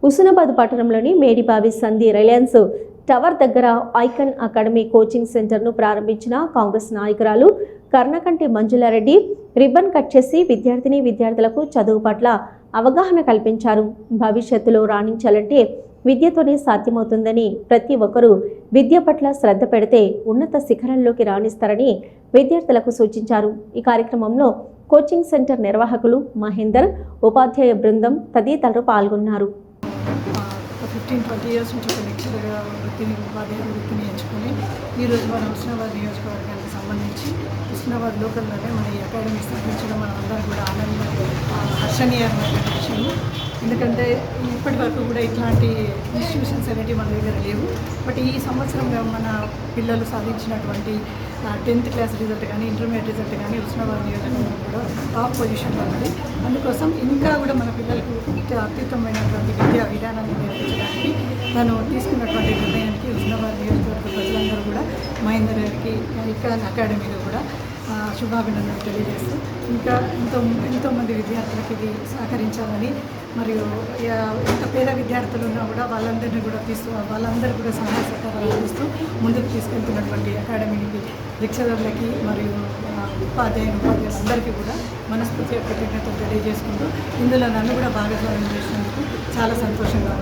హుస్నాబాద్ పట్టణంలోని మేడిబావి సంధి Reliance tower దగ్గర ఐకాన్ అకాడమీ కోచింగ్ సెంటర్ను ప్రారంభించిన కాంగ్రెస్ నాయకురాలు కర్ణకంటి మంజులారెడ్డి రిబ్బన్ కట్ చేసి విద్యార్థులకు చదువు పట్ల అవగాహన కల్పించారు. భవిష్యత్తులో రాణించాలంటే విద్యతోనే సాధ్యమవుతుందని, ప్రతి ఒక్కరూ విద్య పట్ల శ్రద్ధ పెడితే ఉన్నత శిఖరంలోకి రాణిస్తారని విద్యార్థులకు సూచించారు. ఈ కార్యక్రమంలో కోచింగ్ సెంటర్ నిర్వాహకులు మహేందర్, ఉపాధ్యాయ బృందం తదితరులు పాల్గొన్నారు. 15-20 ఇయర్స్ నుంచి ఒక లెక్చరర్గా వృత్తిని ఎంచుకొని ఈరోజు మన హుస్నాబాద్ నియోజకవర్గానికి సంబంధించి హుస్నాబాద్ లోకల్లోనే మన ఈ అకాడమీ స్థాపించడం మన అందరూ కూడా హర్షణీయమైన విషయం. ఎందుకంటే ఇప్పటి వరకు కూడా ఇట్లాంటి ఇన్స్టిట్యూషన్స్ అనేవి మన దగ్గర లేవు. బట్ ఈ సంవత్సరంలో మన పిల్లలు సాధించినటువంటి 10th క్లాస్ రిజల్ట్ కానీ, ఇంటర్మీడియట్ రిజల్ట్ కానీ హుస్నాబాద్ నియోజకవర్గం కూడా టాప్ పొజిషన్లో ఉన్నది. అందుకోసం ఇంకా కూడా మన పిల్లలకు అత్యుత్తమైనటువంటి విద్యా విధానాన్ని నేర్పించడానికి తను తీసుకున్నటువంటి నిర్ణయానికి హుస్నాబాద్ నియోజకవర్గ ప్రజలందరూ కూడా మహేందర్ గారికి ఐకాన్ అకాడమీలో కూడా శుభాభినందనలు తెలియజేస్తూ ఇంకా ఎంతోమంది విద్యార్థులకు ఇది సహకరించాలని, మరియు ఎంత పేద విద్యార్థులు ఉన్నా కూడా వాళ్ళందరూ కూడా సహాయ సహకారాలు అందిస్తూ ముందుకు తీసుకెళ్తున్నటువంటి అకాడమీకి లెక్చరర్లకి మరియు ఉపాధ్యాయులందరికీ కూడా మనస్ఫూర్తిగా కృతజ్ఞతలు తెలియజేసుకుంటూ ఇందులో నన్ను కూడా భాగస్వామ్యం చేసినందుకు చాలా సంతోషంగా ఉంది.